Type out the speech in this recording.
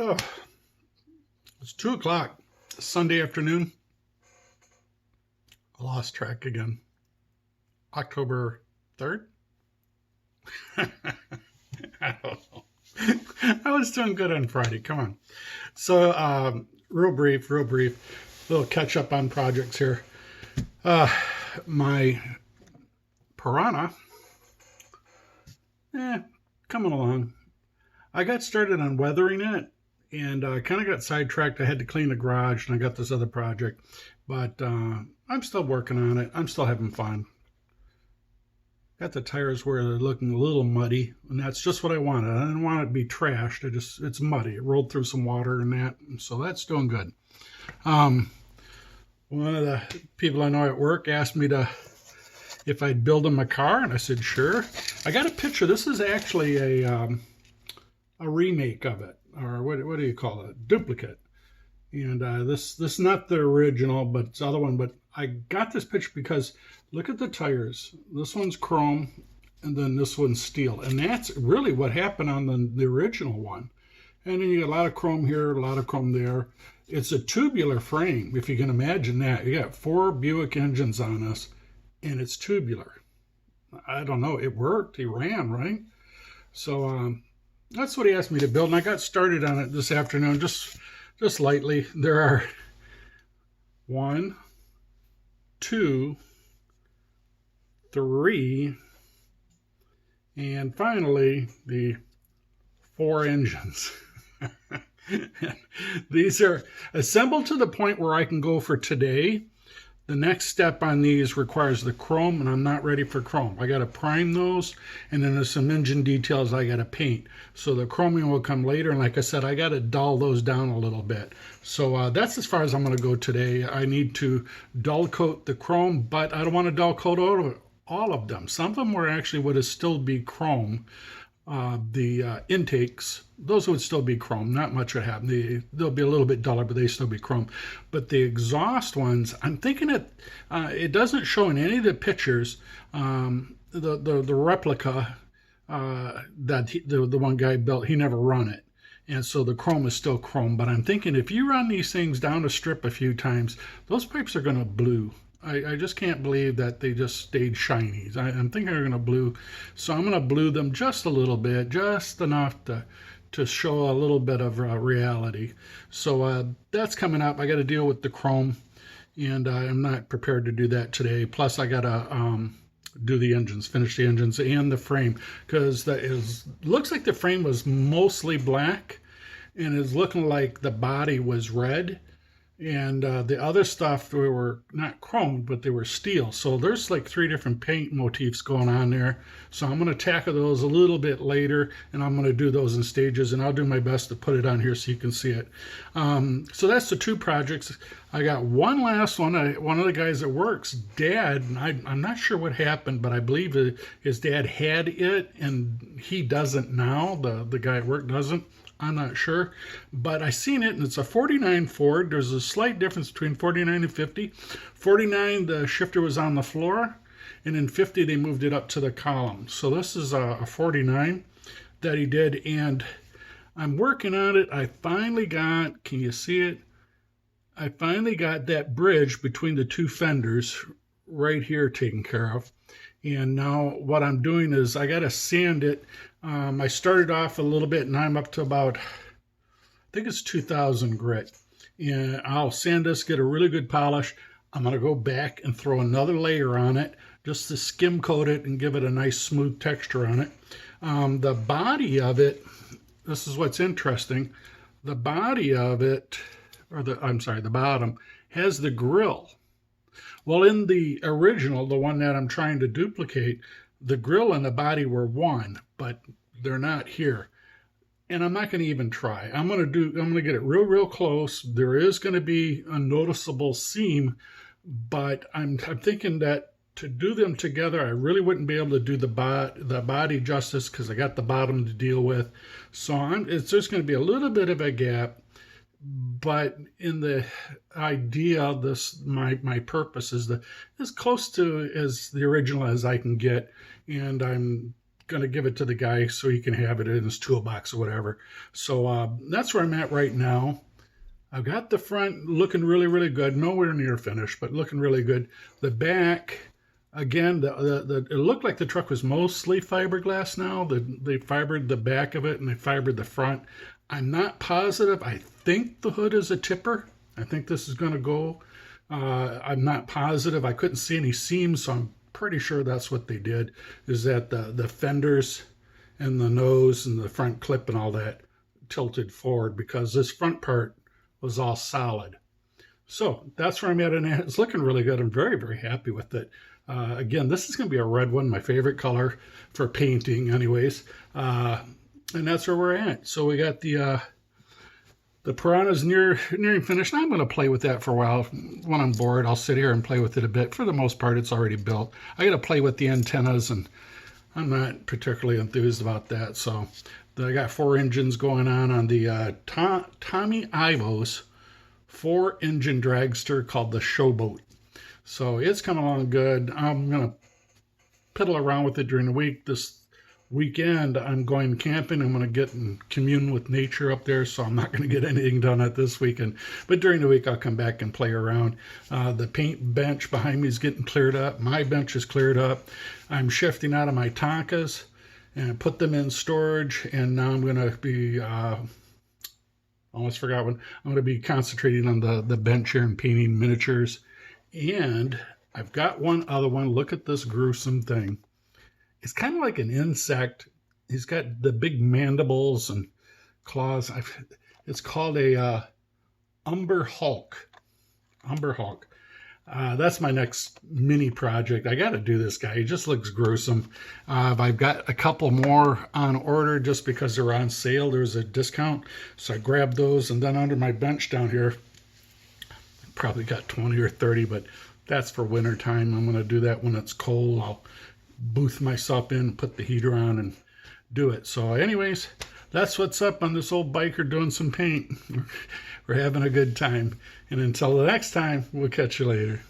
Oh, it's 2 o'clock Sunday afternoon. I lost track again. October 3rd? I don't know. I was doing good on Friday. Come on. So, real brief, little catch up on projects here. My Piranha, coming along. I got started on weathering it, and I kind of got sidetracked. I had to clean the garage, and I got this other project. But I'm still working on it. I'm still having fun. Got the tires where they're looking a little muddy, and that's just what I wanted. I didn't want it to be trashed. It's muddy. It rolled through some water and that, so that's doing good. One of the people I know at work asked me if I'd build him a car, and I said sure. I got a picture. This is actually a remake of it, or what do you call it? Duplicate. And this is not the original, but it's the other one. But I got this picture because look at the tires. This one's chrome, and then this one's steel. And that's really what happened on the original one. And then you got a lot of chrome here, a lot of chrome there. It's a tubular frame, if you can imagine that. You got 4 Buick engines on this, and it's tubular. I don't know. It worked. He ran, right? So that's what he asked me to build, and I got started on it this afternoon, just lightly. There are 1, 2, 3, and finally the 4 engines. These are assembled to the point where I can go for today. The next step on these requires the chrome, and I'm not ready for chrome. I got to prime those, and then there's some engine details I got to paint. So the chroming will come later, and like I said, I got to dull those down a little bit. So that's as far as I'm going to go today. I need to dull coat the chrome, but I don't want to dull coat all of them. Some of them were actually would still be chrome. The intakes, those would still be chrome. Not much would happen. They'll be a little bit duller, but they still be chrome. But the exhaust ones, I'm thinking it doesn't show in any of the pictures. The replica that the one guy built, he never run it. And so the chrome is still chrome. But I'm thinking if you run these things down a strip a few times, those pipes are going to blue. I just can't believe that they just stayed shiny. I'm thinking they're going to blue. So I'm going to blue them just a little bit, just enough to show a little bit of reality. So that's coming up. I got to deal with the chrome, and I'm not prepared to do that today. Plus, I got to do the engines, finish the engines and the frame, because looks like the frame was mostly black, and it's looking like the body was red. And the other stuff, they were not chromed, but they were steel. So there's like 3 different paint motifs going on there. So I'm going to tackle those a little bit later, and I'm going to do those in stages, and I'll do my best to put it on here so you can see it. So that's the 2 projects. I got one last one. One of the guys at work's dad, and I'm not sure what happened, but I believe his dad had it, and he doesn't now. The guy at work doesn't. I'm not sure, but I seen it, and it's a 49 Ford. There's a slight difference between 49 and 50. 49, the shifter was on the floor, and in 50, they moved it up to the column. So this is a 49 that he did, and I'm working on it. I finally got, can you see it? I finally got that bridge between the 2 fenders right here taken care of. And now what I'm doing is I got to sand it. I started off a little bit, and I'm up to about, I think it's 2,000 grit. And I'll sand this, get a really good polish. I'm going to go back and throw another layer on it just to skim coat it and give it a nice smooth texture on it. The body of it, this is what's interesting. The body of it, the bottom, has the grill. Well, in the original, the one that I'm trying to duplicate, the grill and the body were one, but they're not here. And I'm not going to even try. I'm going to get it real close. There is going to be a noticeable seam, but I'm thinking that to do them together, I really wouldn't be able to do the body justice because I got the bottom to deal with. So it's just going to be a little bit of a gap. But in the idea, my purpose is as close to as the original as I can get, and I'm going to give it to the guy so he can have it in his toolbox or whatever. So that's where I'm at right now. I've got the front looking really, really good. Nowhere near finished, but looking really good. The back, again, it looked like the truck was mostly fiberglass now. They fibered the back of it and they fibered the front. I'm not positive. I think the hood is a tipper. I think this is going to go. I'm not positive. I couldn't see any seams, so I'm pretty sure that's what they did, is that the fenders and the nose and the front clip and all that tilted forward because this front part was all solid. So that's where I'm at, and it's looking really good. I'm very, very happy with it. Again, this is going to be a red one, my favorite color for painting anyways. And that's where we're at. So we got the Piranha's nearing finish. And I'm going to play with that for a while. When I'm bored, I'll sit here and play with it a bit. For the most part, it's already built. I got to play with the antennas, and I'm not particularly enthused about that. So I got 4 engines going on the Tommy Ivo's 4-engine dragster called the Showboat. So it's coming along good. I'm going to piddle around with it during the week. This weekend, I'm going camping. I'm going to get and commune with nature up there, so I'm not going to get anything done at this weekend. But during the week, I'll come back and play around. The paint bench behind me is getting cleared up. My bench is cleared up. I'm shifting out of my Tonkas and put them in storage, and now I'm going to be almost forgot one. I'm going to be concentrating on the bench here and painting miniatures. And I've got one other one. Look at this gruesome thing. It's kind of like an insect. He's got the big mandibles and claws. It's called a Umber Hulk. Umber Hulk. That's my next mini project. I got to do this guy. He just looks gruesome. I've got a couple more on order just because they're on sale. There's a discount. So I grabbed those. And then under my bench down here, probably got 20 or 30, but that's for winter time. I'm going to do that when it's cold. I'll booth myself in, put the heater on, and do it. So anyways, that's what's up on this old biker doing some paint. We're having a good time. And until the next time, we'll catch you later.